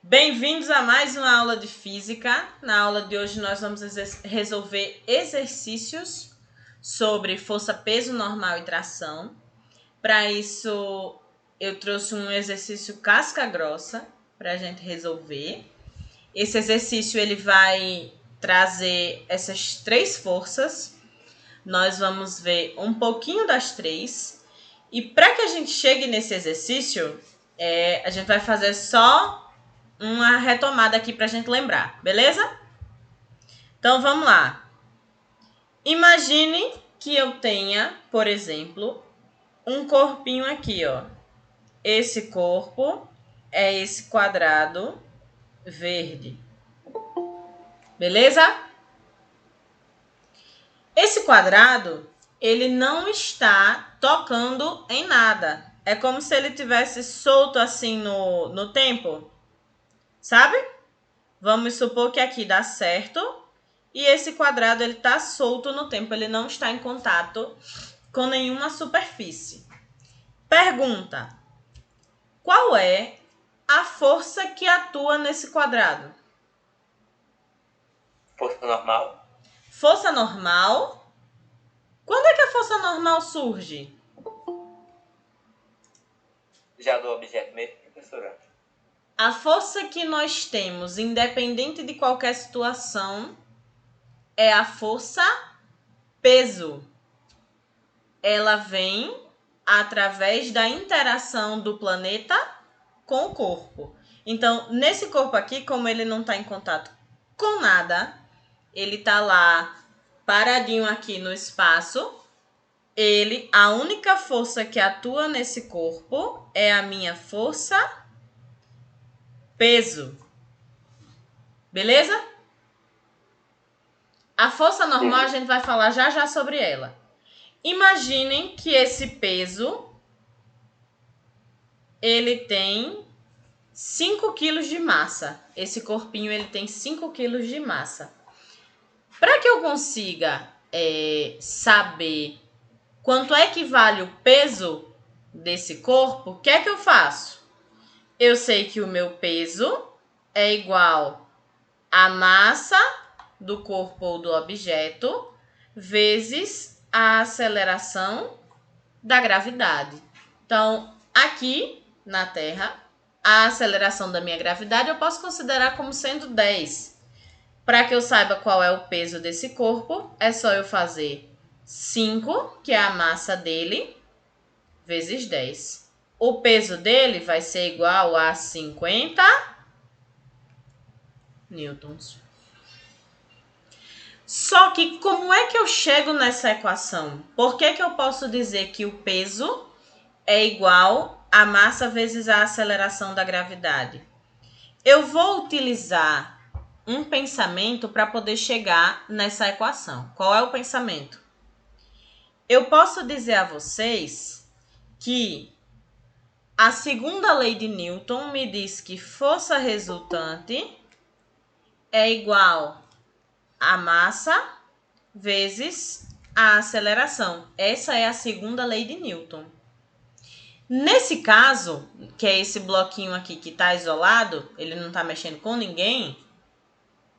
Bem-vindos a mais uma aula de física. Na aula de hoje nós vamos resolver exercícios sobre força, peso normal e tração. Para isso eu trouxe um exercício casca grossa para a gente resolver. Esse exercício ele vai trazer essas três forças. Nós vamos ver um pouquinho das três. E para que a gente chegue nesse exercício, a gente vai fazer só uma retomada aqui pra gente lembrar, beleza? Então vamos lá. Imagine que eu tenha, por exemplo, um corpinho aqui, ó. Esse corpo é esse quadrado verde. Beleza? Esse quadrado, ele não está tocando em nada. É como se ele tivesse solto assim no tempo. Sabe? Vamos supor que aqui dá certo e esse quadrado ele está solto no tempo, ele não está em contato com nenhuma superfície. Pergunta: qual é a força que atua nesse quadrado? Força normal. Força normal? Quando é que a força normal surge? Já do objeto mesmo, professora? A força que nós temos, independente de qualquer situação, é a força peso. Ela vem através da interação do planeta com o corpo. Então, nesse corpo aqui, como ele não está em contato com nada, ele está lá paradinho aqui no espaço. A única força que atua nesse corpo é a minha força peso. Beleza? A força normal a gente vai falar já sobre ela. Imaginem que esse peso ele tem 5 quilos de massa. Esse corpinho ele tem 5 quilos de massa. Para que eu consiga saber quanto é que vale o peso desse corpo, o que é que eu faço? Eu sei que o meu peso é igual à massa do corpo ou do objeto vezes a aceleração da gravidade. Então, aqui na Terra, a aceleração da minha gravidade eu posso considerar como sendo 10. Para que eu saiba qual é o peso desse corpo, é só eu fazer 5, que é a massa dele, vezes 10. O peso dele vai ser igual a 50 newtons. Só que como é que eu chego nessa equação? Por que eu posso dizer que o peso é igual a massa vezes a aceleração da gravidade? Eu vou utilizar um pensamento para poder chegar nessa equação. Qual é o pensamento? Eu posso dizer a vocês que a segunda lei de Newton me diz que força resultante é igual a massa vezes a aceleração. Essa é a segunda lei de Newton. Nesse caso, que é esse bloquinho aqui que está isolado, ele não está mexendo com ninguém,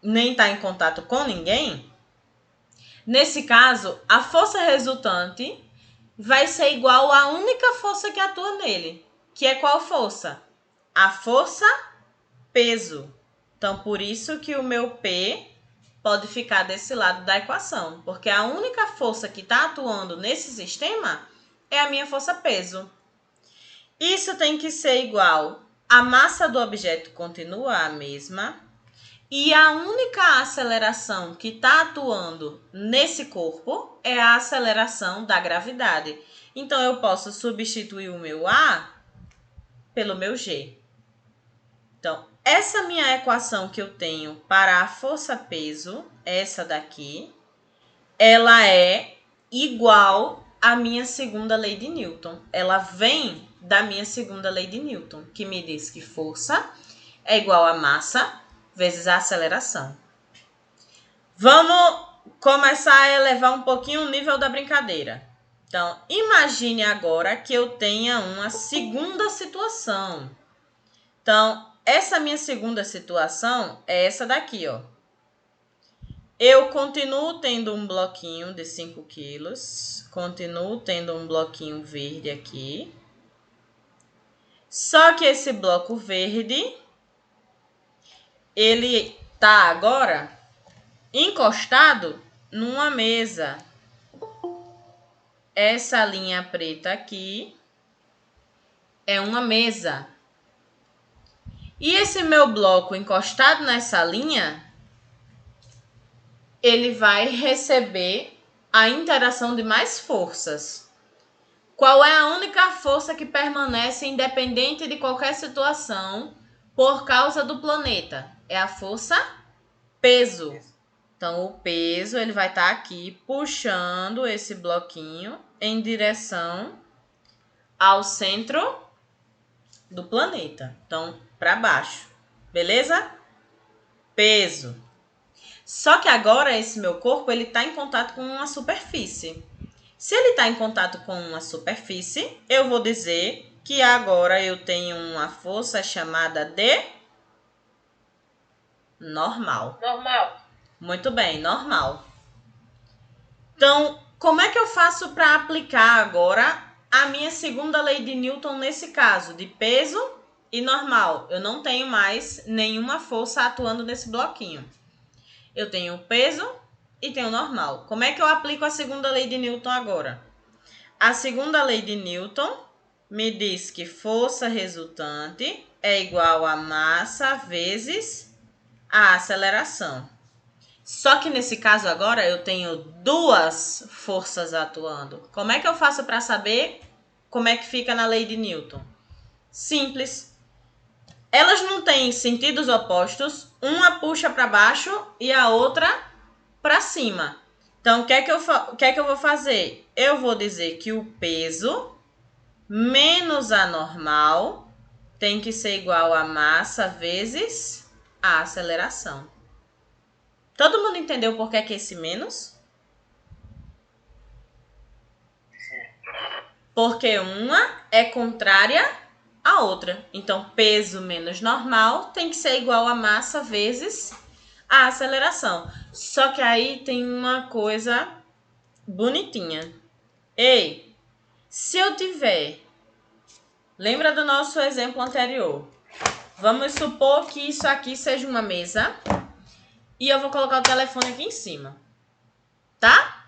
nem está em contato com ninguém, nesse caso, a força resultante vai ser igual à única força que atua nele, que é qual força? A força peso. Então, por isso que o meu P pode ficar desse lado da equação, porque a única força que está atuando nesse sistema é a minha força peso. Isso tem que ser igual, a massa do objeto continua a mesma, e a única aceleração que está atuando nesse corpo é a aceleração da gravidade. Então, eu posso substituir o meu A pelo meu G. Então, essa minha equação que eu tenho para a força-peso, essa daqui, ela é igual à minha segunda lei de Newton. Ela vem da minha segunda lei de Newton, que me diz que força é igual a massa vezes a aceleração. Vamos começar a elevar um pouquinho o nível da brincadeira. Então, imagine agora que eu tenha uma segunda situação. Então, essa minha segunda situação é essa daqui, ó. Eu continuo tendo um bloquinho de 5 quilos. Continuo tendo um bloquinho verde aqui. Só que esse bloco verde, ele tá agora encostado numa mesa. Essa linha preta aqui é uma mesa. E esse meu bloco encostado nessa linha, ele vai receber a interação de mais forças. Qual é a única força que permanece independente de qualquer situação por causa do planeta? É a força peso. Então, o peso ele vai estar aqui puxando esse bloquinho em direção ao centro do planeta. Então, para baixo. Beleza? Peso. Só que agora esse meu corpo ele está em contato com uma superfície. Se ele está em contato com uma superfície, eu vou dizer que agora eu tenho uma força chamada de normal. Normal. Muito bem, normal. Então, como é que eu faço para aplicar agora a minha segunda lei de Newton nesse caso, de peso e normal? Eu não tenho mais nenhuma força atuando nesse bloquinho. Eu tenho peso e tenho normal. Como é que eu aplico a segunda lei de Newton agora? A segunda lei de Newton me diz que força resultante é igual a massa vezes a aceleração. Só que nesse caso agora eu tenho duas forças atuando. Como é que eu faço para saber como é que fica na lei de Newton? Simples. Elas não têm sentidos opostos, uma puxa para baixo e a outra para cima. Então, o que é que eu vou fazer? Eu vou dizer que o peso menos a normal tem que ser igual a massa vezes a aceleração. Todo mundo entendeu por que é esse menos? Porque uma é contrária à outra. Então, peso menos normal tem que ser igual a massa vezes a aceleração. Só que aí tem uma coisa bonitinha. Ei, se eu tiver... Lembra do nosso exemplo anterior? Vamos supor que isso aqui seja uma mesa e eu vou colocar o telefone aqui em cima, tá?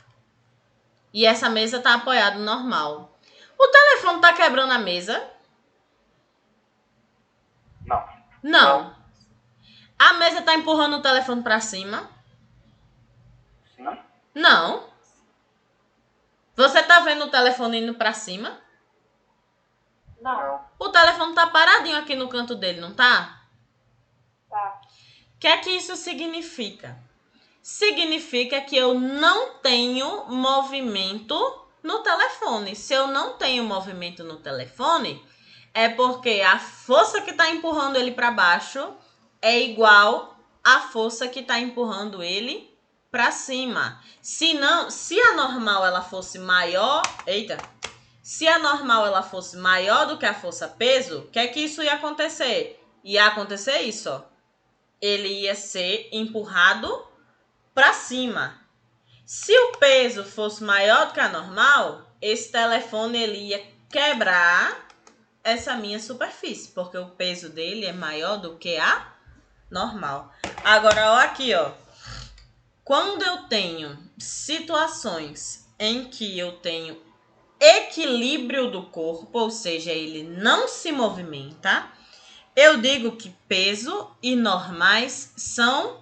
E essa mesa tá apoiada normal. O telefone tá quebrando a mesa? Não. Não. A mesa tá empurrando o telefone pra cima? Sim. Não. Você tá vendo o telefone indo pra cima? Não. O telefone tá paradinho aqui no canto dele, não tá? Tá. O que é que isso significa? Significa que eu não tenho movimento no telefone. Se eu não tenho movimento no telefone, é porque a força que está empurrando ele para baixo é igual à força que está empurrando ele para cima. Se a normal ela fosse maior, se a normal ela fosse maior do que a força peso, o que é que isso ia acontecer? Ia acontecer isso, ó. Ele ia ser empurrado para cima. Se o peso fosse maior do que a normal, esse telefone ele ia quebrar essa minha superfície, porque o peso dele é maior do que a normal. Agora, ó aqui, ó. Quando eu tenho situações em que eu tenho equilíbrio do corpo, ou seja, ele não se movimenta, eu digo que peso e normais são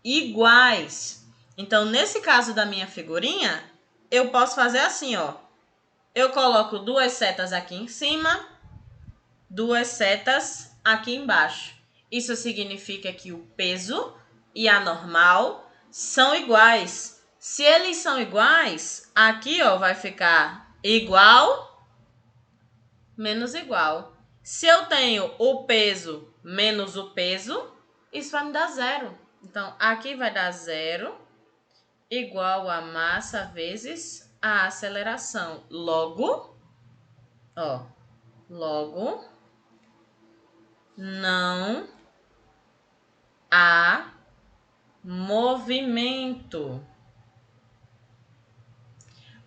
iguais. Então, nesse caso da minha figurinha, eu posso fazer assim, ó. Eu coloco duas setas aqui em cima, duas setas aqui embaixo. Isso significa que o peso e a normal são iguais. Se eles são iguais, aqui, ó, vai ficar igual menos igual. Se eu tenho o peso menos o peso, isso vai me dar zero. Então, aqui vai dar zero igual a massa vezes a aceleração. Logo, não a movimento.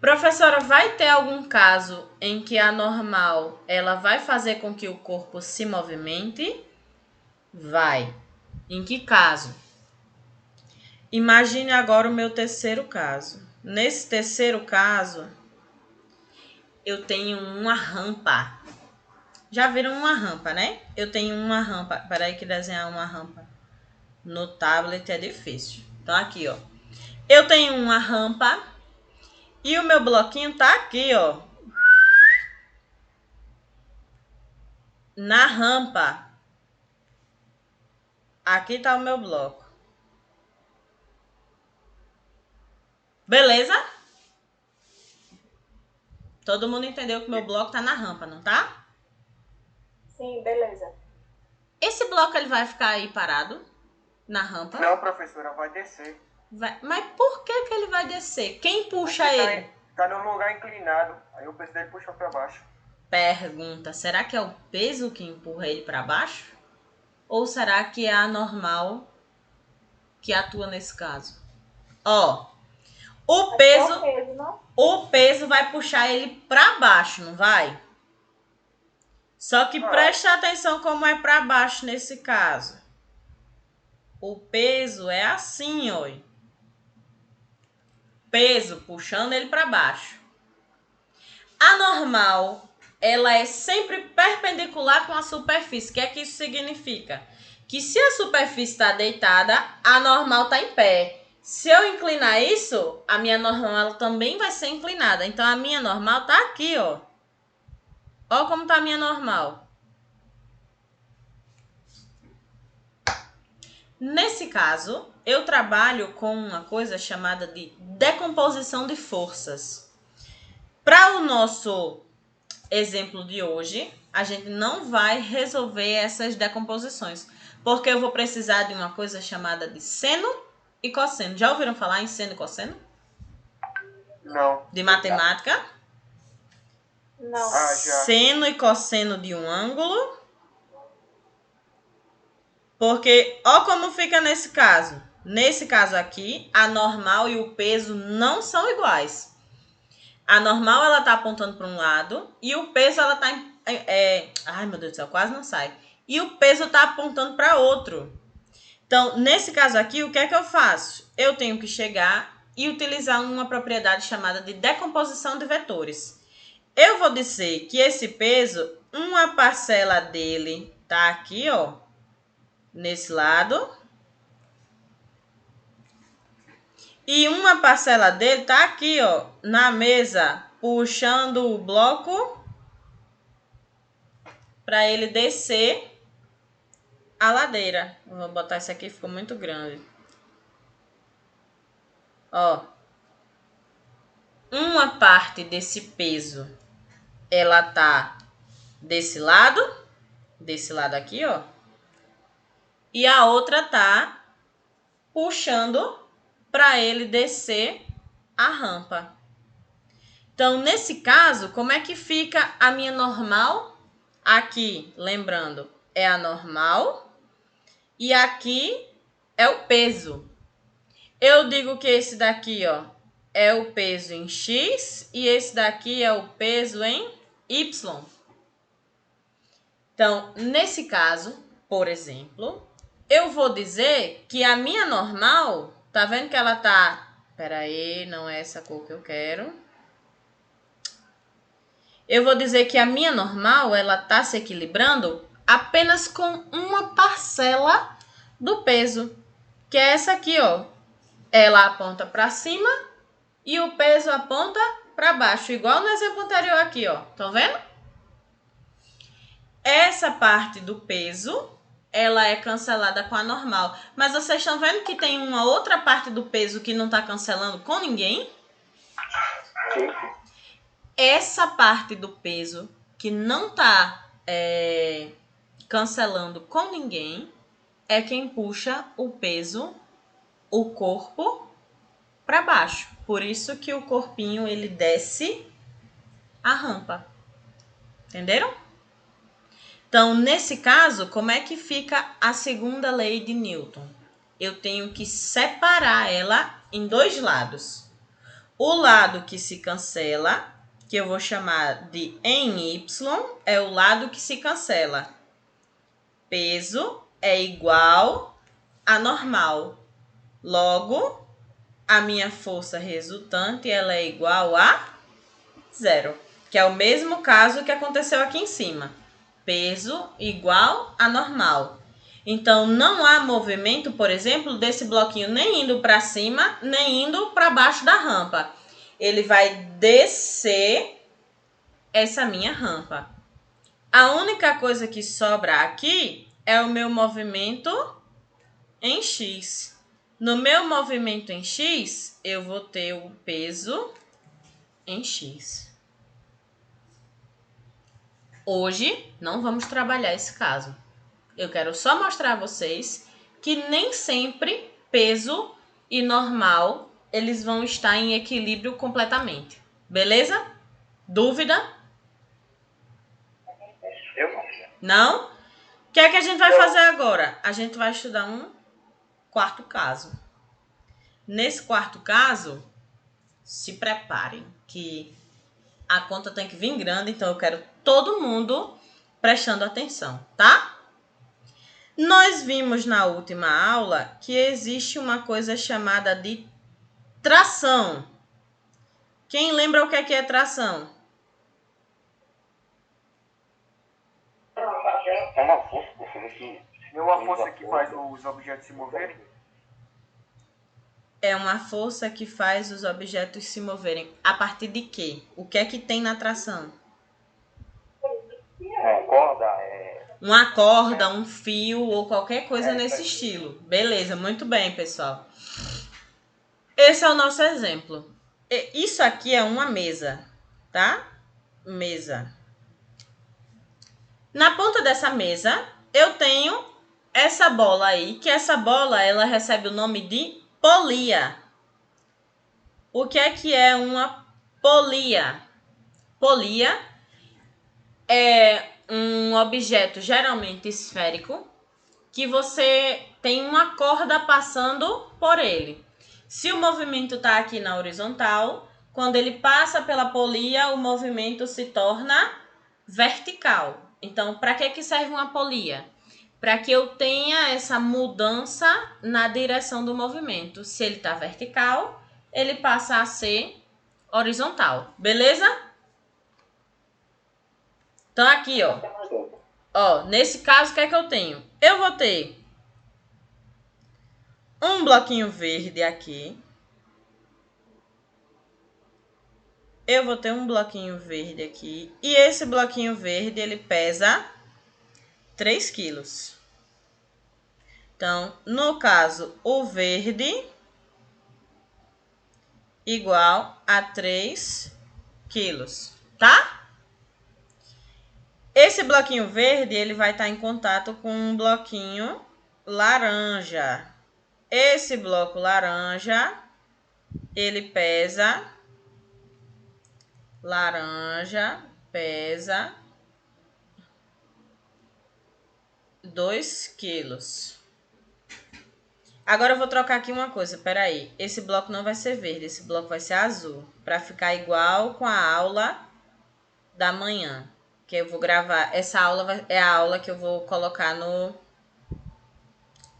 Professora, vai ter algum caso em que a normal ela vai fazer com que o corpo se movimente? Vai. Em que caso? Imagine agora o meu terceiro caso. Nesse terceiro caso, eu tenho uma rampa. Já viram uma rampa, né? Eu tenho uma rampa. Peraí que desenhar uma rampa no tablet é difícil. Então aqui, ó. Eu tenho uma rampa e o meu bloquinho tá aqui, ó. Na rampa. Aqui tá o meu bloco. Beleza? Todo mundo entendeu que o meu bloco tá na rampa, não tá? Sim, beleza. Esse bloco ele vai ficar aí parado na rampa? Não, professora, vai descer. Mas por que ele vai descer? Quem puxa Porque ele? Tá num lugar inclinado. Aí o peso dele puxa pra baixo. Pergunta, será que é o peso que empurra ele para baixo? Ou será que é a normal que atua nesse caso? Ó, o peso vai puxar ele para baixo, não vai? Só que preste atenção como é para baixo nesse caso. O peso é assim, ó. Peso puxando ele para baixo. A normal, ela é sempre perpendicular com a superfície. O que é que isso significa? Que se a superfície está deitada, a normal está em pé. Se eu inclinar isso, a minha normal ela também vai ser inclinada. Então, a minha normal está aqui, ó. Ó como está a minha normal. Nesse caso, eu trabalho com uma coisa chamada de decomposição de forças. Para o nosso exemplo de hoje, a gente não vai resolver essas decomposições, porque eu vou precisar de uma coisa chamada de seno e cosseno. Já ouviram falar em seno e cosseno? Não. De matemática? Não. Ah, já. Seno e cosseno de um ângulo. Porque, ó como fica nesse caso. Nesse caso aqui, a normal e o peso não são iguais. A normal, ela tá apontando para um lado e o peso, ela tá... ai, meu Deus do céu, quase não sai. E o peso tá apontando para outro. Então, nesse caso aqui, o que é que eu faço? Eu tenho que chegar e utilizar uma propriedade chamada de decomposição de vetores. Eu vou dizer que esse peso, uma parcela dele tá aqui, ó, nesse lado. E uma parcela dele tá aqui, ó, na mesa, puxando o bloco para ele descer a ladeira. Vou botar isso aqui, ficou muito grande. Ó. Uma parte desse peso, ela tá desse lado aqui, ó. E a outra tá puxando para ele descer a rampa. Então, nesse caso, como é que fica a minha normal? Aqui, lembrando, é a normal e aqui é o peso. Eu digo que esse daqui, ó, é o peso em X e esse daqui é o peso em Y. Então, nesse caso, por exemplo, eu vou dizer que a minha normal, tá vendo que ela tá... Pera aí, não é essa cor que eu quero. Eu vou dizer que a minha normal, ela tá se equilibrando apenas com uma parcela do peso, que é essa aqui, ó. Ela aponta para cima e o peso aponta para baixo, igual no exemplo anterior aqui, ó. Estão vendo? Essa parte do peso, ela é cancelada com a normal. Mas vocês estão vendo que tem uma outra parte do peso que não está cancelando com ninguém? Sim. Essa parte do peso que não está cancelando com ninguém é quem puxa o peso, o corpo, para baixo. Por isso que o corpinho ele desce a rampa. Entenderam? Então, nesse caso, como é que fica a segunda lei de Newton? eu tenho que separar ela em dois lados. O lado que se cancela, que eu vou chamar de em Y, é o lado que se cancela. Peso é igual a normal. Logo, a minha força resultante ela é igual a zero, que é o mesmo caso que aconteceu aqui em cima. Peso igual a normal. Então, não há movimento, por exemplo, desse bloquinho nem indo para cima, nem indo para baixo da rampa. Ele vai descer essa minha rampa. A única coisa que sobra aqui é o meu movimento em X. No meu movimento em X, eu vou ter o peso em X. Hoje, não vamos trabalhar esse caso. Eu quero só mostrar a vocês que nem sempre peso e normal, eles vão estar em equilíbrio completamente. Beleza? Dúvida? Eu não. Não? O que é que a gente vai fazer agora? A gente vai estudar um quarto caso. Nesse quarto caso, se preparem, que a conta tem que vir grande, então eu quero todo mundo prestando atenção, tá? Nós vimos na última aula que existe uma coisa chamada de tração. Quem lembra o que é tração? É uma força, é uma força que faz os objetos se moverem? É uma força que faz os objetos se moverem. A partir de quê? O que é que tem na tração? Uma corda, um fio ou qualquer coisa nesse estilo. Beleza, muito bem, pessoal. Esse é o nosso exemplo. Isso aqui é uma mesa, tá? Mesa. Na ponta dessa mesa, eu tenho essa bola aí, que essa bola, ela recebe o nome de polia. O que é uma polia? Polia é um objeto geralmente esférico que você tem uma corda passando por ele. Se o movimento está aqui na horizontal, quando ele passa pela polia, o movimento se torna vertical. Então, para que serve uma polia? Para que eu tenha essa mudança na direção do movimento. Se ele está vertical, ele passa a ser horizontal. Beleza? Então, aqui, ó. Nesse caso, o que é que eu tenho? Eu vou ter um bloquinho verde aqui. Eu vou ter um bloquinho verde aqui. E esse bloquinho verde, ele pesa 3 quilos. Então, no caso, o verde igual a 3 quilos, tá? Esse bloquinho verde, ele vai estar em contato com um bloquinho laranja. Esse bloco laranja, ele pesa 2 quilos. Agora eu vou trocar aqui uma coisa, peraí. Esse bloco não vai ser verde, esse bloco vai ser azul. Para ficar igual com a aula da manhã. Que eu vou gravar. Essa aula é a aula que eu vou colocar no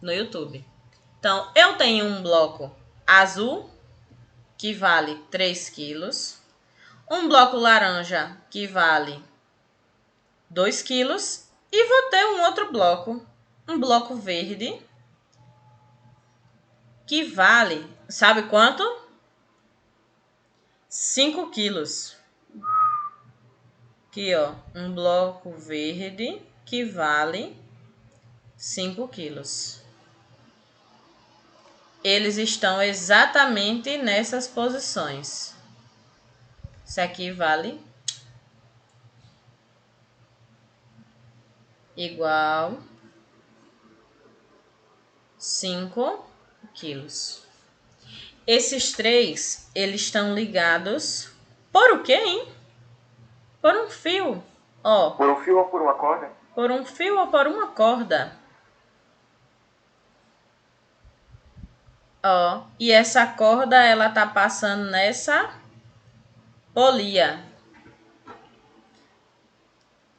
YouTube. Então, eu tenho um bloco azul, que vale 3 quilos. Um bloco laranja, que vale 2 quilos. E vou ter um outro bloco, um bloco verde, que vale, sabe quanto? 5 quilos. Aqui, ó, um bloco verde que vale 5 quilos. Eles estão exatamente nessas posições. Isso aqui vale igual 5 quilos. Esses três, eles estão ligados por o quê, hein? Por um fio. Ó. Por um fio ou por uma corda? Por um fio ou por uma corda. Ó, e essa corda, ela tá passando nessa polia.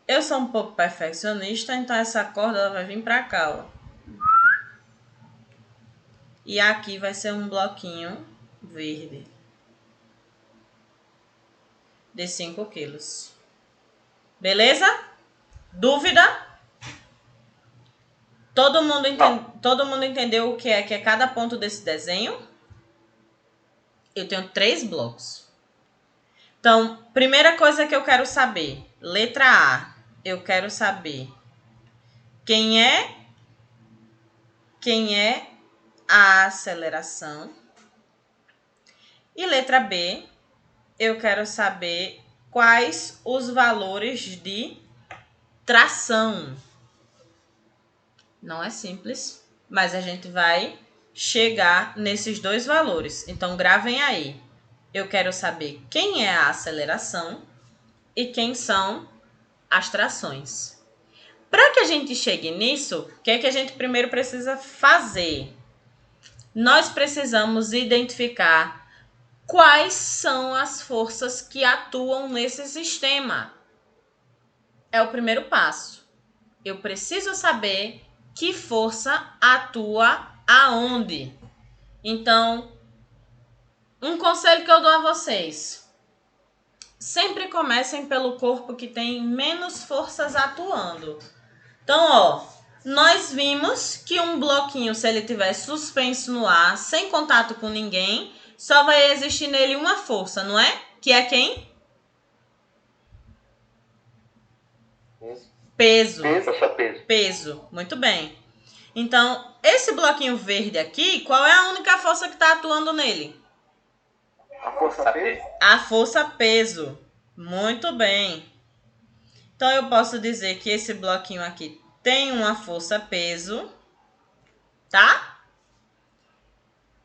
Eu sou um pouco perfeccionista, então essa corda ela vai vir pra cá, ó. E aqui vai ser um bloquinho verde. De 5 quilos. Beleza? Dúvida? Todo mundo entendeu o que é cada ponto desse desenho? Eu tenho 3 blocos. Então, primeira coisa que eu quero saber. Letra A. Eu quero saber quem é a aceleração. E letra B. Eu quero saber quais os valores de tração. Não é simples, mas a gente vai chegar nesses 2 valores. Então, gravem aí. Eu quero saber quem é a aceleração e quem são as trações. Para que a gente chegue nisso, o que é que a gente primeiro precisa fazer? Nós precisamos identificar quais são as forças que atuam nesse sistema. É o primeiro passo. Eu preciso saber que força atua aonde. Então, um conselho que eu dou a vocês. Sempre comecem pelo corpo que tem menos forças atuando. Então, ó, nós vimos que um bloquinho, se ele estiver suspenso no ar, sem contato com ninguém, só vai existir nele uma força, não é? Que é quem? Peso. Peso. Muito bem. Então, esse bloquinho verde aqui, qual é a única força que está atuando nele? A força peso? A força peso. Muito bem. Então, eu posso dizer que esse bloquinho aqui tem uma força peso, tá?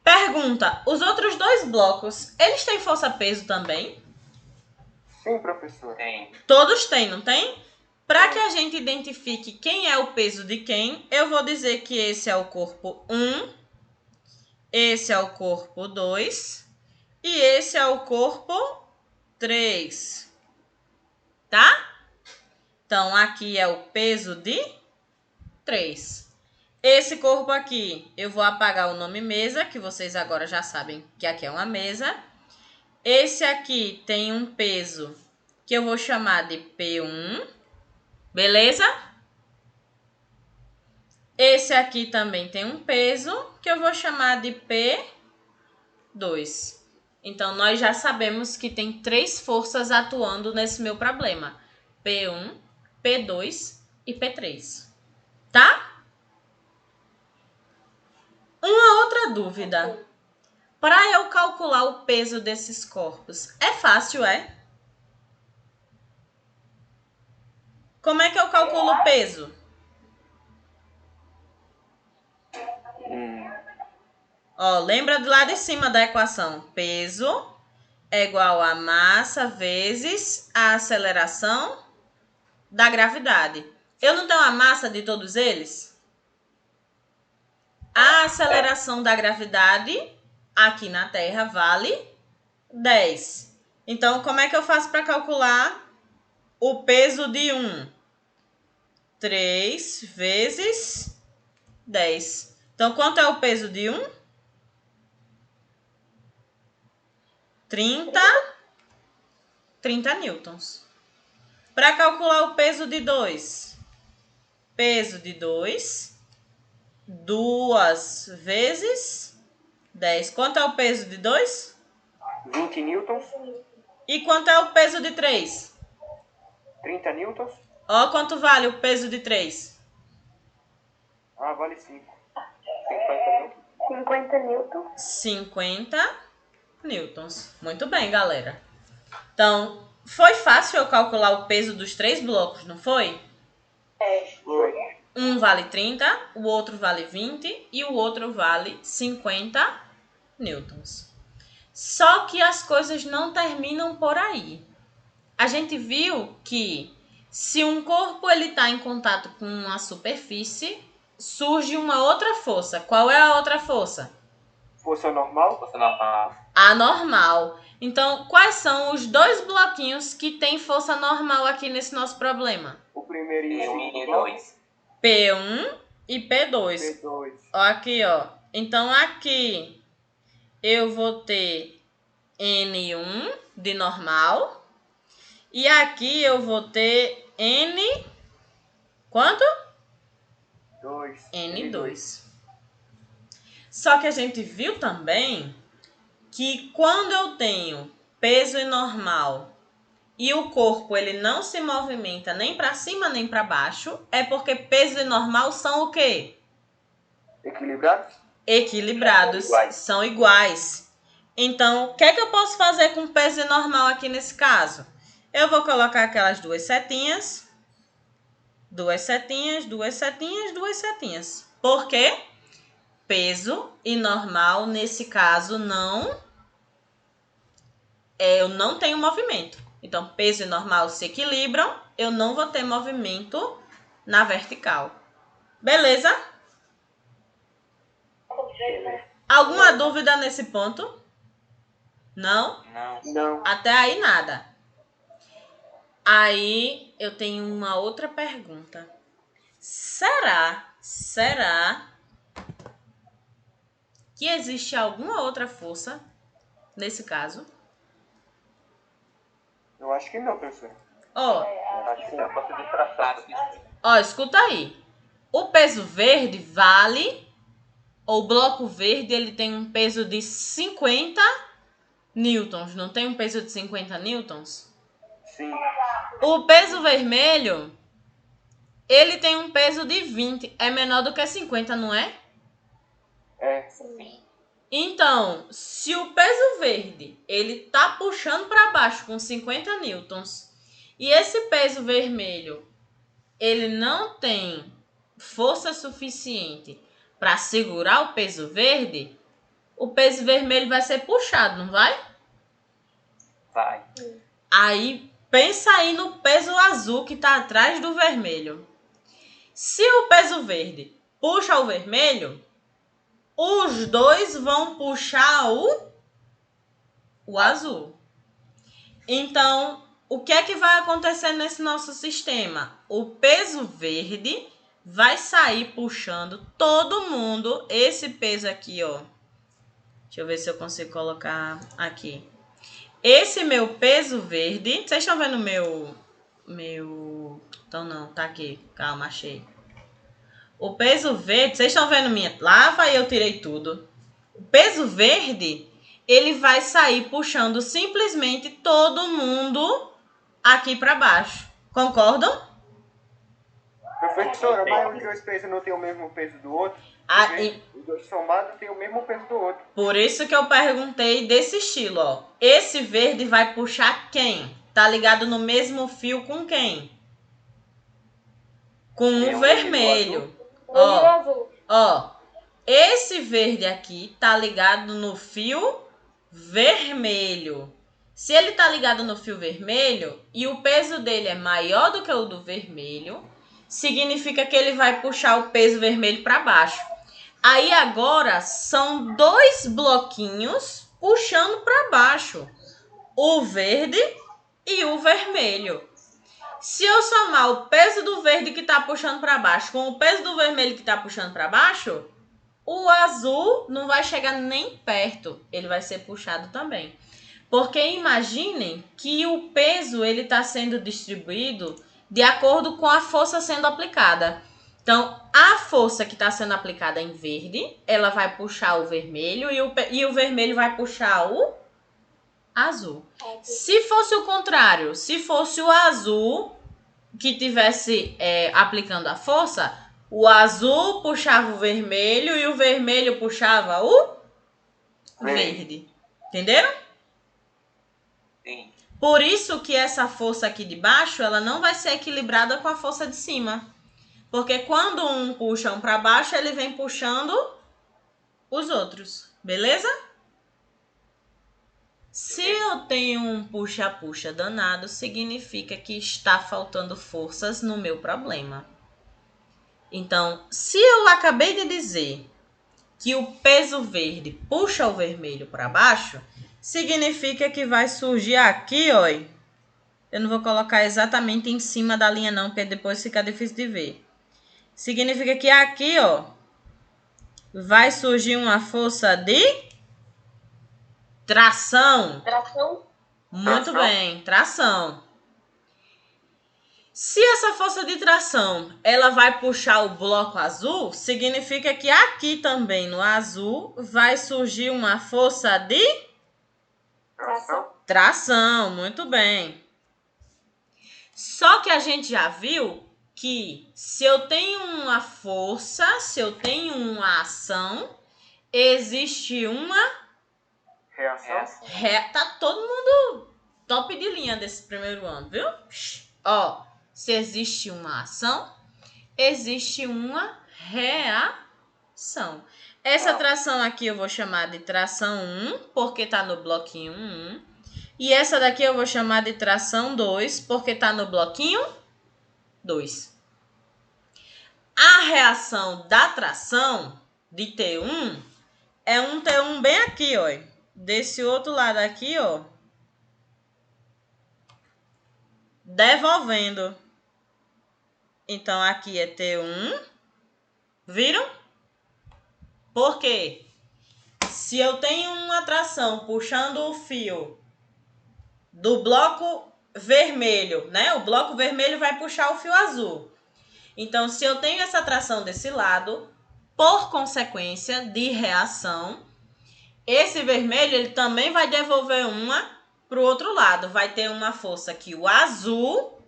Pergunta, os outros 2 blocos, eles têm força peso também? Sim, professor. Tem. Todos têm, não tem? Para que a gente identifique quem é o peso de quem, eu vou dizer que esse é o corpo 1, esse é o corpo 2 e esse é o corpo 3. Tá? Então, aqui é o peso de 3. Esse corpo aqui, eu vou apagar o nome mesa, que vocês agora já sabem que aqui é uma mesa. Esse aqui tem um peso que eu vou chamar de P1. Beleza? Esse aqui também tem um peso que eu vou chamar de P2. Então, nós já sabemos que tem 3 forças atuando nesse meu problema. P1, P2 e P3. Tá? Uma outra dúvida. Para eu calcular o peso desses corpos, é fácil, é? Como é que eu calculo o peso? Ó, lembra do lado de cima da equação. Peso é igual a massa vezes a aceleração da gravidade. Eu não tenho a massa de todos eles? A aceleração da gravidade aqui na Terra vale 10. Então, como é que eu faço para calcular o peso de 1? 3 vezes 10. Então, quanto é o peso de 1? 30 newtons. Para calcular o peso de 2, peso de 2, 2 vezes 10. Quanto é o peso de 2? 20 newtons. E quanto é o peso de 3? 30 newtons. Ó, quanto vale o peso de 3? Ah, vale 5. 50 newtons. 50 newtons. Muito bem, galera. Então, foi fácil eu calcular o peso dos 3 blocos, não foi? Foi. Um vale 30, o outro vale 20 e o outro vale 50 newtons. Só que as coisas não terminam por aí. A gente viu que se um corpo está em contato com uma superfície, surge uma outra força. Qual é a outra força? Força normal? Força normal. Anormal. Então, quais são os dois bloquinhos que tem força normal aqui nesse nosso problema? O primeiro e o P1 e segundo. P2. P1 e P2. P2. Ó, aqui, ó. Então, aqui eu vou ter N1 de normal. E aqui eu vou ter N... Quanto? 2. N2. Só que a gente viu também que quando eu tenho peso normal e o corpo ele não se movimenta nem para cima nem para baixo, é porque peso e normal são o quê? Equilibrados? Equilibrados, são iguais. Então, o que é que eu posso fazer com peso e normal aqui nesse caso? Eu vou colocar aquelas duas setinhas. Duas setinhas, duas setinhas, duas setinhas. Por quê? Peso e normal, nesse caso, eu não tenho movimento. Então, peso e normal se equilibram, eu não vou ter movimento na vertical. Beleza? Alguma dúvida nesse ponto? Não? Não. Até aí nada. Aí eu tenho uma outra pergunta. Será que existe alguma outra força nesse caso? Eu acho que não, professor. Ó, Acho que é força disfarçada. ó, escuta aí. O peso verde vale, ou o bloco verde, ele tem um peso de 50 newtons. Não tem um peso de 50 newtons? Sim. O peso vermelho, ele tem um peso de 20. É menor do que 50, não é? É. Sim. Então, se o peso verde, ele tá puxando para baixo com 50 newtons, e esse peso vermelho, ele não tem força suficiente para segurar o peso verde, o peso vermelho vai ser puxado, não vai? Vai. Aí, pensa aí no peso azul que está atrás do vermelho. Se o peso verde puxa o vermelho, os dois vão puxar o azul. Então, o que é que vai acontecer nesse nosso sistema? O peso verde vai sair puxando todo mundo. Esse peso aqui, ó. Deixa eu ver se eu consigo colocar aqui. Esse meu peso verde... Vocês estão vendo meu... Então não, tá aqui. Calma, achei. O peso verde... Vocês estão vendo minha... Lá vai, eu tirei tudo. O peso verde, ele vai sair puxando simplesmente todo mundo aqui para baixo. Concordam? Professora, mas os dois pesos não têm o mesmo peso do outro? Os dois somados têm o mesmo peso do outro. Por isso que eu perguntei desse estilo, ó. Esse verde vai puxar quem? Tá ligado no mesmo fio com quem? Com o vermelho. Ó, esse verde aqui tá ligado no fio vermelho. Se ele tá ligado no fio vermelho e o peso dele é maior do que o do vermelho, significa que ele vai puxar o peso vermelho para baixo. Aí agora são dois bloquinhos puxando para baixo, o verde e o vermelho. Se eu somar o peso do verde que está puxando para baixo com o peso do vermelho que está puxando para baixo, o azul não vai chegar nem perto, ele vai ser puxado também. Porque imaginem que o peso ele está sendo distribuído de acordo com a força sendo aplicada. Então, a força que está sendo aplicada em verde, ela vai puxar o vermelho e o vermelho vai puxar o azul. Se fosse o contrário, se fosse o azul que tivesse aplicando a força, o azul puxava o vermelho e o vermelho puxava o verde. Entenderam? Sim. Por isso que essa força aqui de baixo, ela não vai ser equilibrada com a força de cima. Porque quando um puxa um para baixo, ele vem puxando os outros. Beleza? Se eu tenho um puxa-puxa danado, significa que está faltando forças no meu problema. Então, se eu acabei de dizer que o peso verde puxa o vermelho para baixo, significa que vai surgir aqui, ó. Eu não vou colocar exatamente em cima da linha não, porque depois fica difícil de ver. Significa que aqui, ó, vai surgir uma força de tração. Tração? Muito bem, tração. Se essa força de tração, ela vai puxar o bloco azul, significa que aqui também no azul vai surgir uma força de tração, muito bem. Só que a gente já viu que se eu tenho uma força, se eu tenho uma ação, existe uma Reação. Tá todo mundo top de linha desse primeiro ano, viu? Ó, se existe uma ação, existe uma reação. Essa tração aqui eu vou chamar de tração 1, porque tá no bloquinho 1. E essa daqui eu vou chamar de tração 2, porque tá no bloquinho 2. A reação da tração de T1 é um T1 bem aqui, ó. Desse outro lado aqui, ó. Devolvendo. Então, aqui é T1. Viram? Por quê? Se eu tenho uma tração puxando o fio do bloco vermelho, né? O bloco vermelho vai puxar o fio azul. Então, se eu tenho essa tração desse lado, por consequência de reação, esse vermelho ele também vai devolver uma para o outro lado. Vai ter uma força que o azul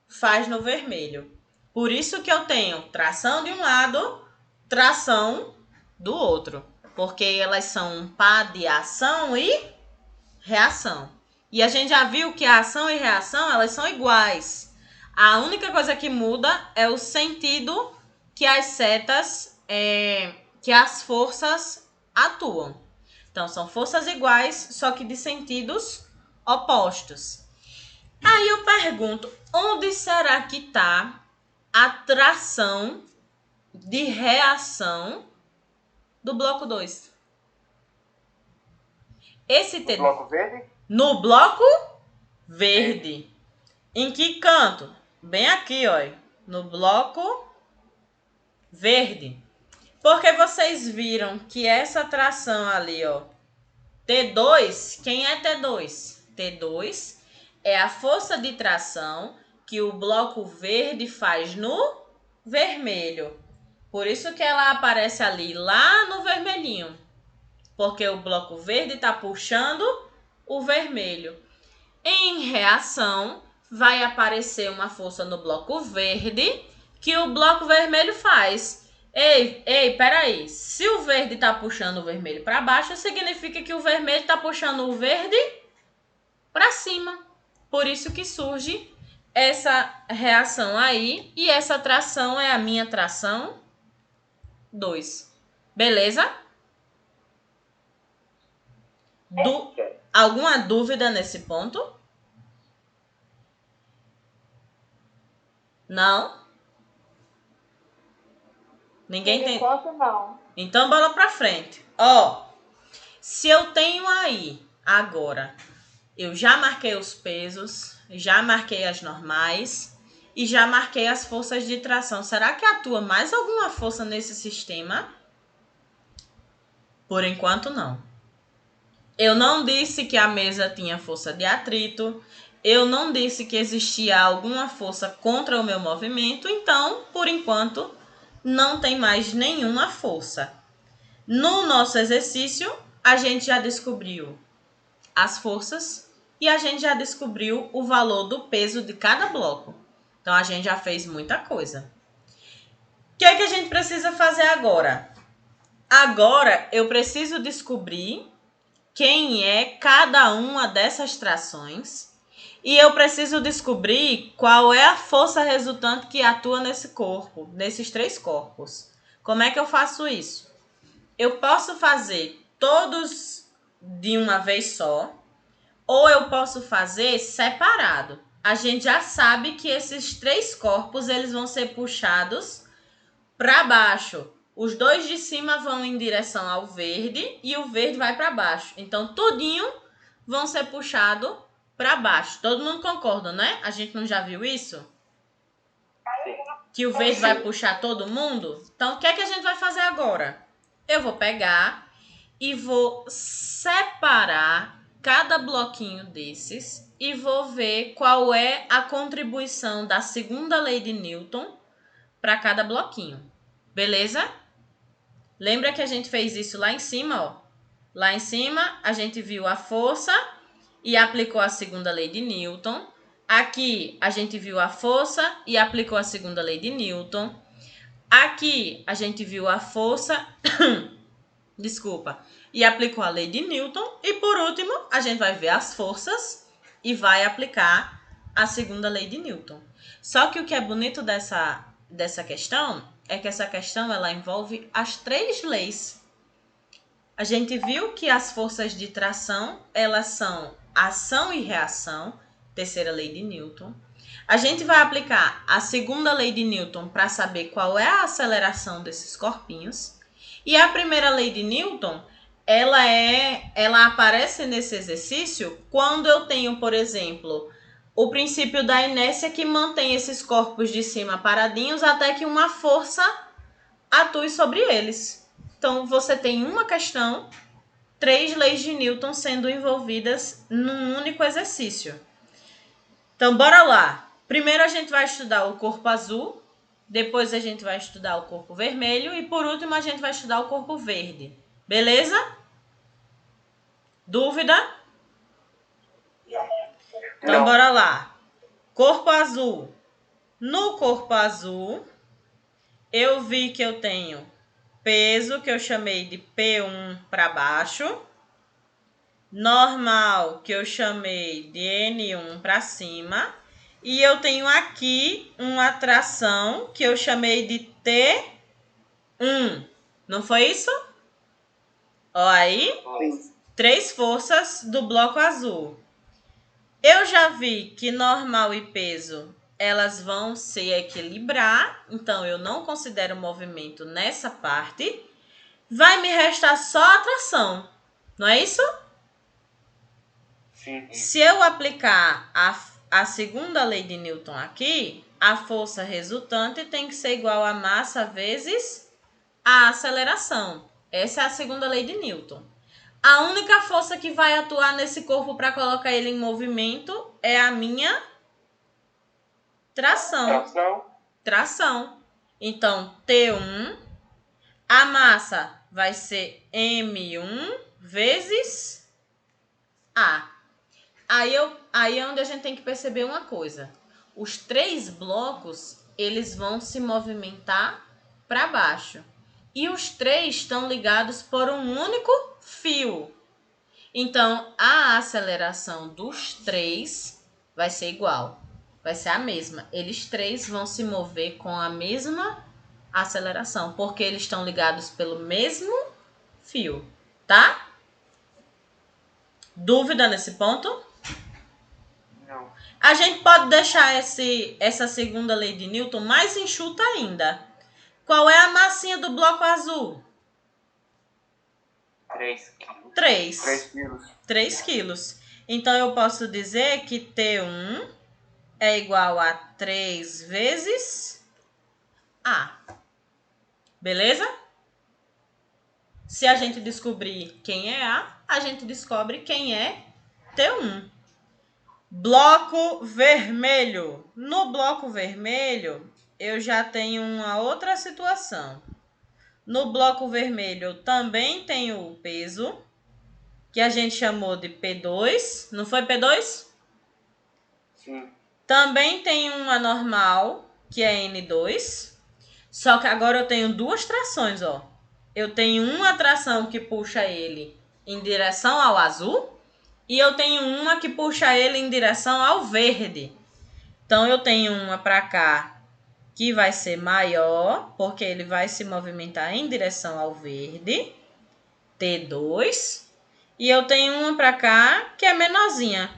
faz no vermelho. Por isso que eu tenho tração de um lado, tração do outro. Porque elas são um par de ação e reação. E a gente já viu que a ação e reação, elas são iguais. A única coisa que muda é o sentido que as setas, que as forças atuam. Então, são forças iguais, só que de sentidos opostos. Aí eu pergunto, onde será que está a tração de reação do bloco 2? No bloco verde? No bloco verde. Em que canto? Bem aqui, ó. No bloco verde. Porque vocês viram que essa tração ali, ó. T2, quem é T2? T2 é a força de tração que o bloco verde faz no vermelho. Por isso que ela aparece ali, lá no vermelhinho. Porque o bloco verde está puxando o vermelho. Em reação, vai aparecer uma força no bloco verde que o bloco vermelho faz. Ei, peraí. Se o verde está puxando o vermelho para baixo, significa que o vermelho está puxando o verde para cima. Por isso que surge essa reação aí. E essa tração é a minha tração 2. Beleza? Alguma dúvida nesse ponto? Não? Ninguém tem? Não. Então, bola pra frente. Ó, se eu tenho aí, agora, eu já marquei os pesos, já marquei as normais e já marquei as forças de tração. Será que atua mais alguma força nesse sistema? Por enquanto, não. Eu não disse que a mesa tinha força de atrito. Eu não disse que existia alguma força contra o meu movimento. Então, por enquanto, não tem mais nenhuma força. No nosso exercício, a gente já descobriu as forças e a gente já descobriu o valor do peso de cada bloco. Então, a gente já fez muita coisa. O que é que a gente precisa fazer agora? Agora, eu preciso descobrir quem é cada uma dessas trações e eu preciso descobrir qual é a força resultante que atua nesse corpo, nesses 3 corpos. Como é que eu faço isso? Eu posso fazer todos de uma vez só ou eu posso fazer separado. A gente já sabe que esses 3 corpos eles vão ser puxados para baixo Os dois de cima vão em direção ao verde e o verde vai para baixo. Então, tudinho vão ser puxados para baixo. Todo mundo concorda, né? A gente não já viu isso? Sim. Que o verde vai puxar todo mundo? Então, o que é que a gente vai fazer agora? Eu vou pegar e vou separar cada bloquinho desses e vou ver qual é a contribuição da segunda lei de Newton para cada bloquinho. Beleza? Lembra que a gente fez isso lá em cima, ó? Lá em cima, a gente viu a força e aplicou a segunda lei de Newton. Aqui, a gente viu a força e aplicou a segunda lei de Newton. Aqui, a gente viu a força, e aplicou a lei de Newton. E, por último, a gente vai ver as forças e vai aplicar a segunda lei de Newton. Só que o que é bonito dessa questão é que essa questão ela envolve as 3 leis. A gente viu que as forças de tração, elas são ação e reação, terceira lei de Newton. A gente vai aplicar a segunda lei de Newton para saber qual é a aceleração desses corpinhos. E a primeira lei de Newton, ela aparece nesse exercício quando eu tenho, por exemplo, o princípio da inércia que mantém esses corpos de cima paradinhos até que uma força atue sobre eles. Então, você tem uma questão, 3 leis de Newton sendo envolvidas num único exercício. Então, bora lá. Primeiro a gente vai estudar o corpo azul, depois a gente vai estudar o corpo vermelho e por último a gente vai estudar o corpo verde. Beleza? Dúvida? Então, Não. bora lá. Corpo azul. No corpo azul, eu vi que eu tenho peso, que eu chamei de P1 para baixo. Normal, que eu chamei de N1 para cima. E eu tenho aqui uma tração, que eu chamei de T1. Não foi isso? Ó aí. Sim. 3 forças do bloco azul. Eu já vi que normal e peso, elas vão se equilibrar, então eu não considero movimento nessa parte. Vai me restar só a tração, não é isso? Sim. Se eu aplicar a segunda lei de Newton aqui, a força resultante tem que ser igual a massa vezes a aceleração. Essa é a segunda lei de Newton. A única força que vai atuar nesse corpo para colocar ele em movimento é a minha tração. Então, T1, a massa vai ser M1 vezes A. Aí é onde a gente tem que perceber uma coisa. Os 3 blocos, eles vão se movimentar para baixo. E os 3 estão ligados por um único fio. Então, a aceleração dos 3 vai ser igual. Vai ser a mesma. Eles 3 vão se mover com a mesma aceleração, porque eles estão ligados pelo mesmo fio, tá? Dúvida nesse ponto? Não. A gente pode deixar essa segunda lei de Newton mais enxuta ainda. Qual é a massinha do bloco azul? 3 quilos. 3. 3 quilos. 3 quilos. Então, eu posso dizer que T1 é igual a 3 vezes A. Beleza? Se a gente descobrir quem é A gente descobre quem é T1. Bloco vermelho. No bloco vermelho, eu já tenho uma outra situação. No bloco vermelho, eu também tenho o peso, que a gente chamou de P2. Não foi P2? Sim. Também tem uma normal, que é N2. Só que agora eu tenho 2 trações, ó. Eu tenho uma tração que puxa ele em direção ao azul e eu tenho uma que puxa ele em direção ao verde. Então, eu tenho uma para cá que vai ser maior, porque ele vai se movimentar em direção ao verde, T2. E eu tenho uma para cá que é menorzinha.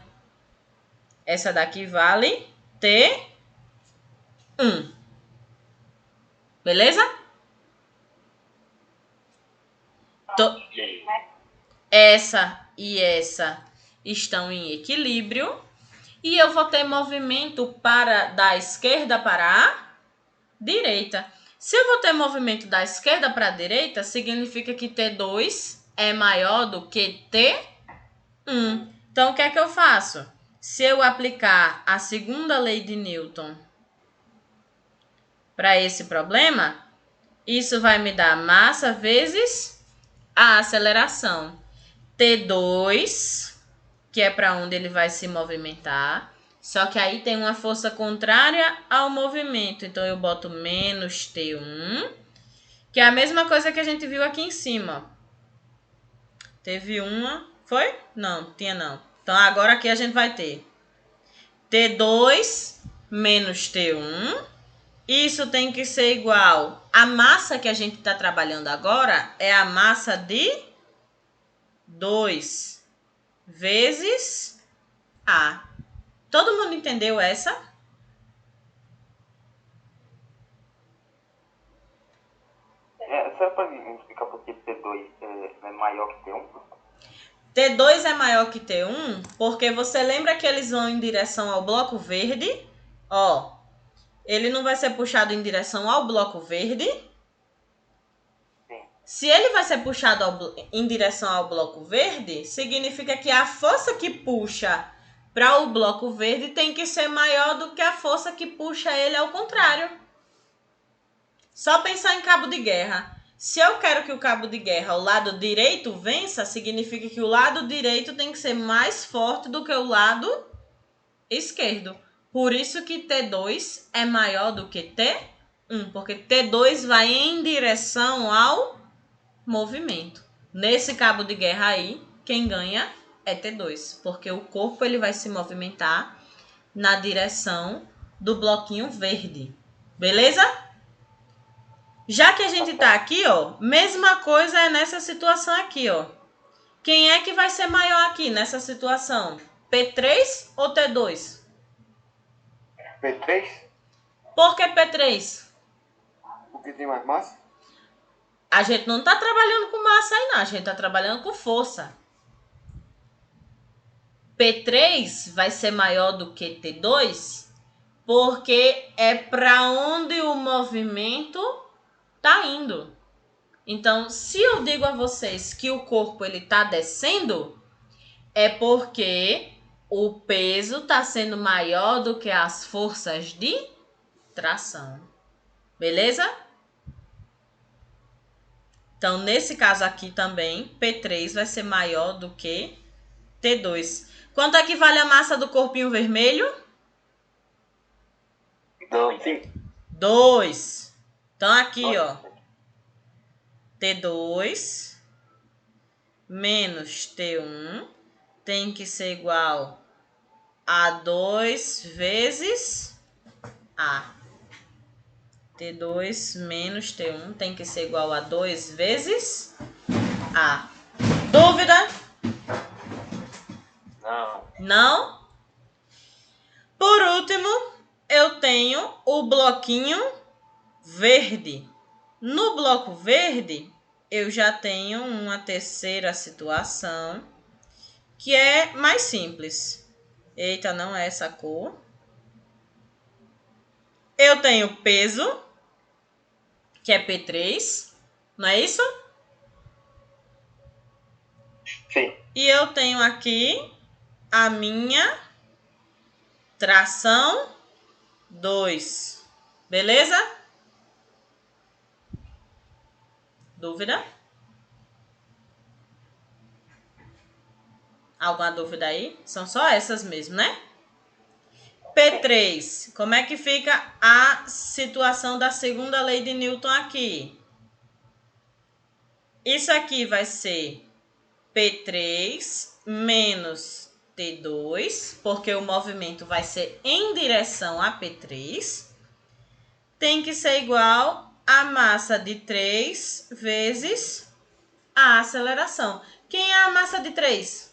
Essa daqui vale T1. Beleza? Essa e essa estão em equilíbrio. E eu vou ter movimento da esquerda para a direita. Se eu vou ter movimento da esquerda para a direita, significa que T2 é maior do que T1. Então, o que é que eu faço? Se eu aplicar a segunda lei de Newton para esse problema, isso vai me dar massa vezes a aceleração. T2, que é para onde ele vai se movimentar. Só que aí tem uma força contrária ao movimento. Então, eu boto menos T1, que é a mesma coisa que a gente viu aqui em cima. Teve uma... Foi? Não, tinha não. Então, agora aqui a gente vai ter T2 menos T1. Isso tem que ser igual. A massa que a gente está trabalhando agora é a massa de 2 vezes A. Todo mundo entendeu essa? Só para me explicar por que T2 é maior que T1? T2 é maior que T1 porque você lembra que eles vão em direção ao bloco verde? Ó, ele não vai ser puxado em direção ao bloco verde. Sim. Se ele vai ser puxado em direção ao bloco verde, significa que a força que puxa para o bloco verde tem que ser maior do que a força que puxa ele ao contrário. Só pensar em cabo de guerra. Se eu quero que o cabo de guerra, o lado direito, vença, significa que o lado direito tem que ser mais forte do que o lado esquerdo. Por isso que T2 é maior do que T1, porque T2 vai em direção ao movimento. Nesse cabo de guerra aí, quem ganha é T2, porque o corpo ele vai se movimentar na direção do bloquinho verde. Beleza? Já que a gente tá aqui, ó, mesma coisa é nessa situação aqui, ó. Quem é que vai ser maior aqui nessa situação? P3 ou T2? P3? Por que P3? Porque tem mais massa? A gente não tá trabalhando com massa aí, não. A gente tá trabalhando com força. P3 vai ser maior do que T2 porque é para onde o movimento tá indo. Então, se eu digo a vocês que o corpo ele tá descendo, é porque o peso tá sendo maior do que as forças de tração. Beleza? Então, nesse caso aqui também, P3 vai ser maior do que T2. Quanto é que vale a massa do corpinho vermelho? 2. Então, aqui, ó. T2 menos T1 tem que ser igual a 2 vezes A. T2 menos T1 tem que ser igual a 2 vezes A. Dúvida? Não. Não? Por último, eu tenho o bloquinho verde. No bloco verde, eu já tenho uma terceira situação que é mais simples. Eita, não é essa cor. Eu tenho peso, que é P3, não é isso? Sim. E eu tenho aqui a minha tração 2. Beleza? Dúvida? Alguma dúvida aí? São só essas mesmo, né? P3, como é que fica a situação da segunda lei de Newton aqui? Isso aqui vai ser P3 menos T2, porque o movimento vai ser em direção a P3. Tem que ser igual a massa de 3 vezes a aceleração. Quem é a massa de 3?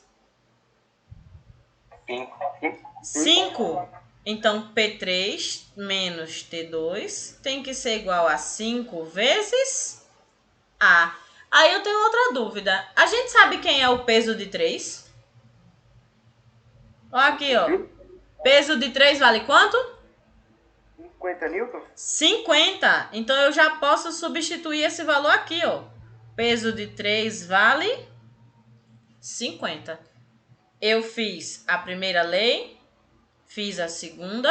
5. Então, P3 menos T2 tem que ser igual a 5 vezes A. Aí eu tenho outra dúvida. A gente sabe quem é o peso de 3? Olha aqui, ó. Peso de 3 vale quanto? 50 newtons? 50. Então eu já posso substituir esse valor aqui, ó. Peso de 3 vale 50. Eu fiz a primeira lei, fiz a segunda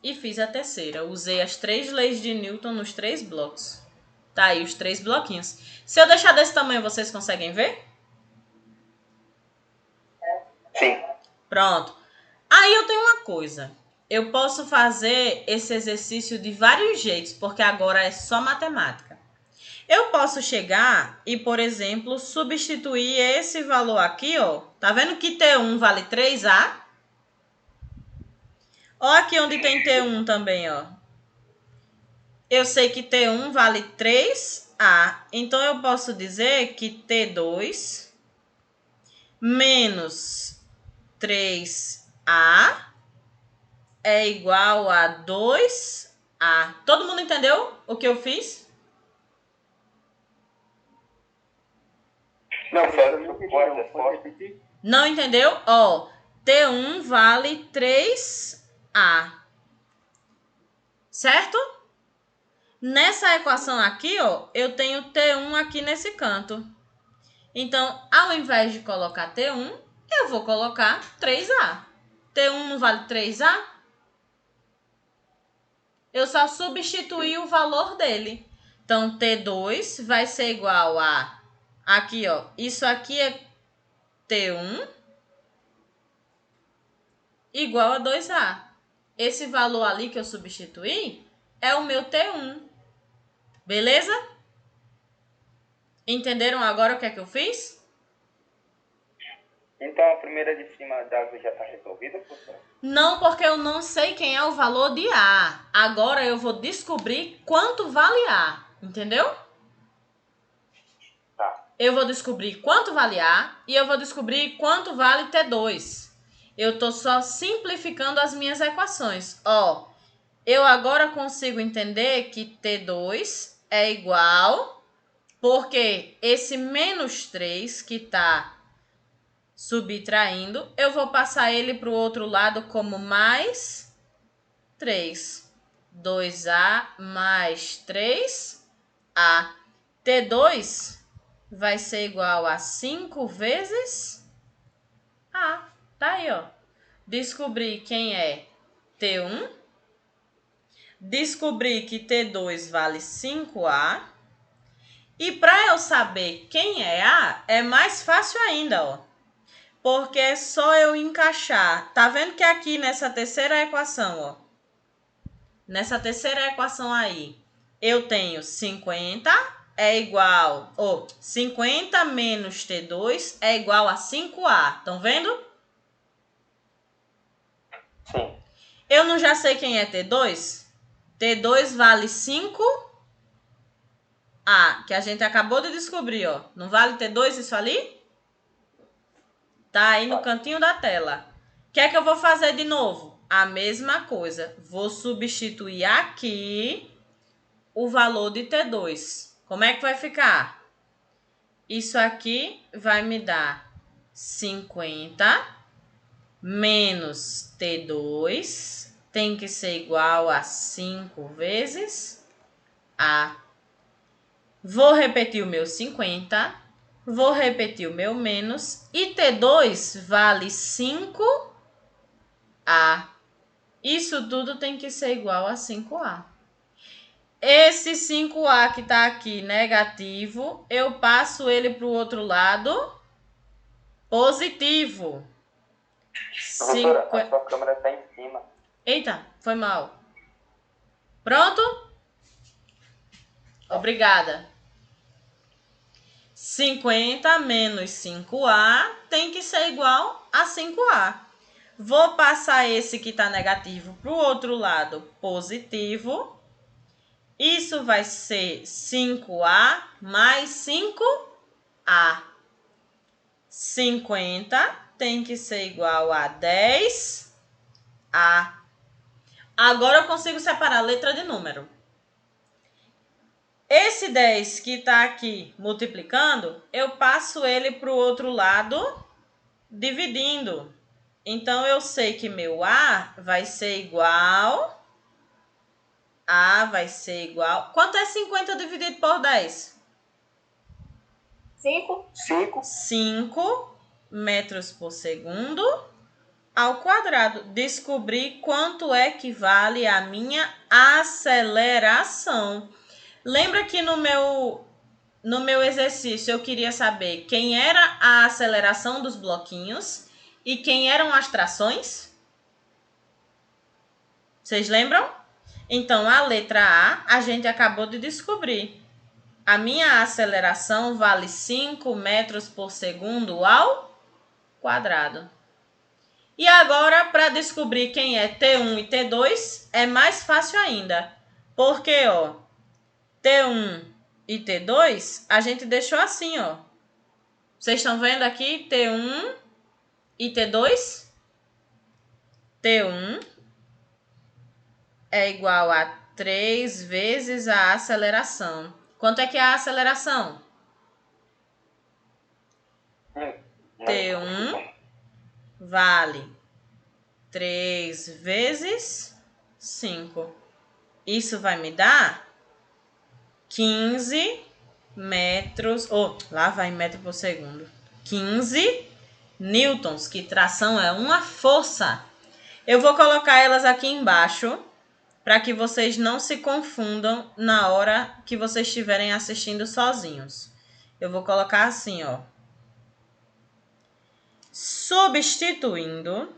e fiz a terceira. Usei as 3 leis de Newton nos 3 blocos. Tá aí os 3 bloquinhos. Se eu deixar desse tamanho, vocês conseguem ver? Sim. Pronto. Aí eu tenho uma coisa. Eu posso fazer esse exercício de vários jeitos, porque agora é só matemática. Eu posso chegar e, por exemplo, substituir esse valor aqui, ó. Tá vendo que T1 vale 3A? Olha aqui onde tem T1 também, ó. Eu sei que T1 vale 3A. Então, eu posso dizer que T2 menos 3A é igual a 2A. Todo mundo entendeu o que eu fiz? Não, pode repetir? Não entendeu? Ó, T1 vale 3A. Certo? Nessa equação aqui, ó, eu tenho T1 aqui nesse canto. Então, ao invés de colocar T1, eu vou colocar 3A. T1 não vale 3A? Eu só substituí o valor dele. Então, T2 vai ser igual a... Aqui, ó. Isso aqui é T1 igual a 2A. Esse valor ali que eu substituí é o meu T1. Beleza? Entenderam agora o que é que eu fiz? Então a primeira de cima d'água já está resolvida, professor? Não, porque eu não sei quem é o valor de A. Agora eu vou descobrir quanto vale A. Entendeu? Tá. Eu vou descobrir quanto vale A e eu vou descobrir quanto vale T2. Eu estou só simplificando as minhas equações. Ó, eu agora consigo entender que T2 é igual, porque esse menos 3 que está subtraindo, eu vou passar ele para o outro lado como mais 3. 2A mais 3A. T2 vai ser igual a 5 vezes A. Tá aí, ó. Descobri quem é T1. Descobri que T2 vale 5A. E para eu saber quem é A, é mais fácil ainda, ó. Porque é só eu encaixar. Tá vendo que aqui nessa terceira equação, ó. Nessa terceira equação aí, eu tenho 50 é igual... 50 menos T2 é igual a 5A. Estão vendo? Sim. Eu não já sei quem é T2? T2 vale 5A, que a gente acabou de descobrir, ó. Não vale T2 isso ali? Tá aí no cantinho da tela. O que é que eu vou fazer de novo? A mesma coisa. Vou substituir aqui o valor de T2. Como é que vai ficar? Isso aqui vai me dar 50 menos T2 tem que ser igual a 5 vezes A. Vou repetir o meu 50. Vou repetir o meu menos. E T2 vale 5A. Isso tudo tem que ser igual a 5A. Esse 5A que está aqui negativo, eu passo ele para o outro lado positivo. Professora, a sua câmera está em cima. Eita, foi mal. Pronto? Obrigada. 50 menos 5A tem que ser igual a 5A. Vou passar esse que está negativo para o outro lado positivo. Isso vai ser 5A mais 5A. 50 tem que ser igual a 10A. Agora eu consigo separar a letra de número. Esse 10 que está aqui multiplicando, eu passo ele para o outro lado dividindo. Então, eu sei que meu A vai ser igual... A vai ser igual... Quanto é 50 dividido por 10? 5. 5 metros por segundo ao quadrado. Descobri quanto é que vale a minha aceleração. Lembra que no meu exercício eu queria saber quem era a aceleração dos bloquinhos e quem eram as trações? Vocês lembram? Então, a letra A gente acabou de descobrir. A minha aceleração vale 5 metros por segundo ao quadrado. E agora, para descobrir quem é T1 e T2, é mais fácil ainda. Porque, ó, T1 e T2, a gente deixou assim, ó. Vocês estão vendo aqui T1 e T2? T1 é igual a 3 vezes a aceleração. Quanto é que é a aceleração? T1 vale 3 vezes 5. Isso vai me dar 15 metros... lá vai metro por segundo. 15 newtons, que tração é uma força. Eu vou colocar elas aqui embaixo, para que vocês não se confundam na hora que vocês estiverem assistindo sozinhos. Eu vou colocar assim, ó. Substituindo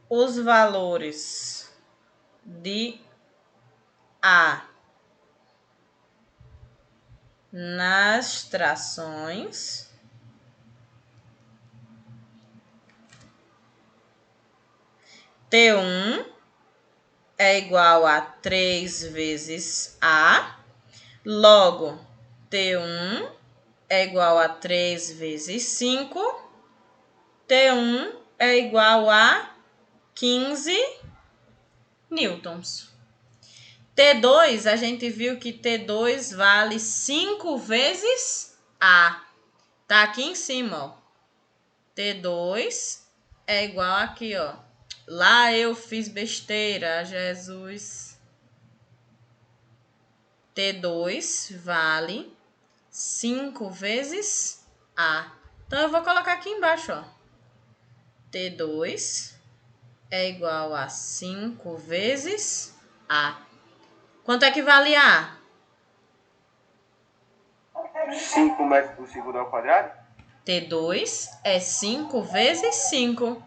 os valores de A nas trações, T1 é igual a 3 vezes A, logo, T1 é igual a 3 vezes 5, T1 é igual a 15 newtons. T2, a gente viu que T2 vale 5 vezes A. Tá aqui em cima, ó. T2 é igual aqui, ó. Lá eu fiz besteira, Jesus. T2 vale 5 vezes A. Então, eu vou colocar aqui embaixo, ó. T2 é igual a 5 vezes A. Quanto é que vale A? 5 metros por segundo ao quadrado? T2 é 5 vezes 5.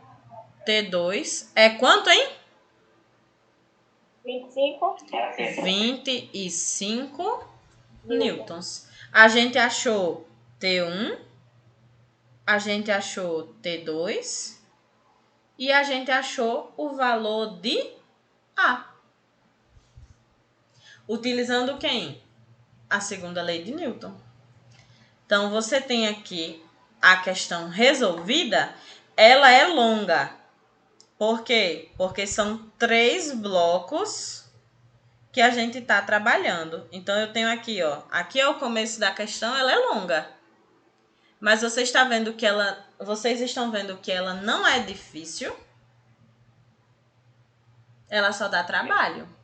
T2 é quanto, hein? 25. 25 newtons. A gente achou T1, a gente achou T2 e a gente achou o valor de A. Utilizando quem? A segunda lei de Newton. Então, você tem aqui a questão resolvida. Ela é longa. Por quê? Porque são 3 blocos que a gente está trabalhando. Então, eu tenho aqui, ó. Aqui é o começo da questão, ela é longa. Mas vocês estão vendo que ela não é difícil. Ela só dá trabalho.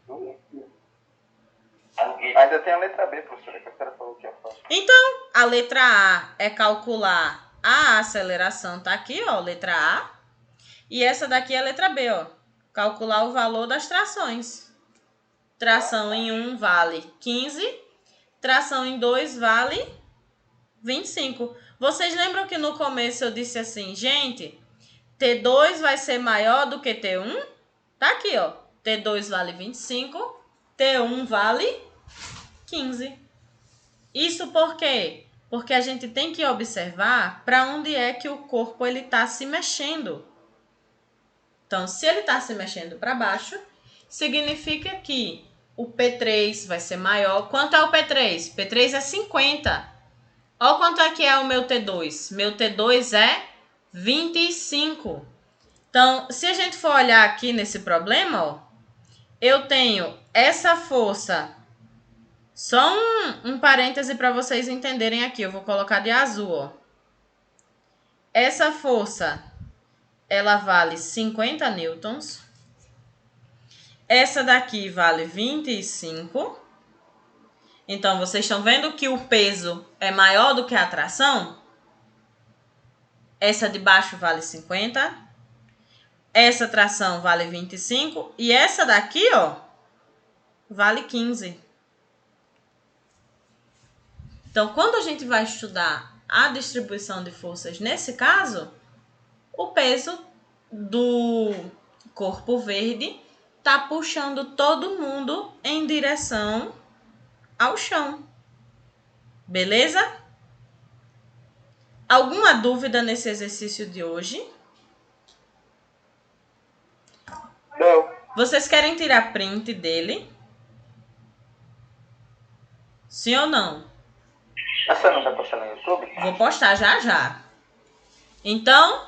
Ainda tem a letra B, professora, que a senhora falou que é fácil. Então, a letra A é calcular a aceleração. Tá aqui, ó, letra A. E essa daqui é a letra B, ó. Calcular o valor das trações. Tração em 1 vale 15. Tração em 2 vale 25. Vocês lembram que no começo eu disse assim, gente, T2 vai ser maior do que T1? Tá aqui, ó. T2 vale 25. T1 vale 15. Isso por quê? Porque a gente tem que observar para onde é que o corpo está se mexendo. Então, se ele está se mexendo para baixo, significa que o P3 vai ser maior. Quanto é o P3? P3 é 50. Olha quanto é que é o meu T2. Meu T2 é 25. Então, se a gente for olhar aqui nesse problema, ó, eu tenho essa força. Só um parêntese para vocês entenderem aqui. Eu vou colocar de azul, ó. Essa força, ela vale 50 newtons. Essa daqui vale 25. Então, vocês estão vendo que o peso é maior do que a atração? Essa de baixo vale 50. Essa tração vale 25. E essa daqui, ó, vale 15. Então, quando a gente vai estudar a distribuição de forças nesse caso, o peso do corpo verde está puxando todo mundo em direção ao chão. Beleza? Alguma dúvida nesse exercício de hoje? Não. Vocês querem tirar print dele? Sim ou não? Você não vai postar no YouTube? Vou postar já já. Então,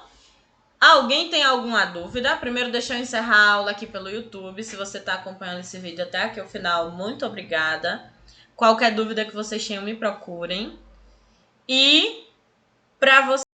alguém tem alguma dúvida? Primeiro, deixa eu encerrar a aula aqui pelo YouTube. Se você está acompanhando esse vídeo até aqui ao final, muito obrigada. Qualquer dúvida que vocês tenham, me procurem. E para você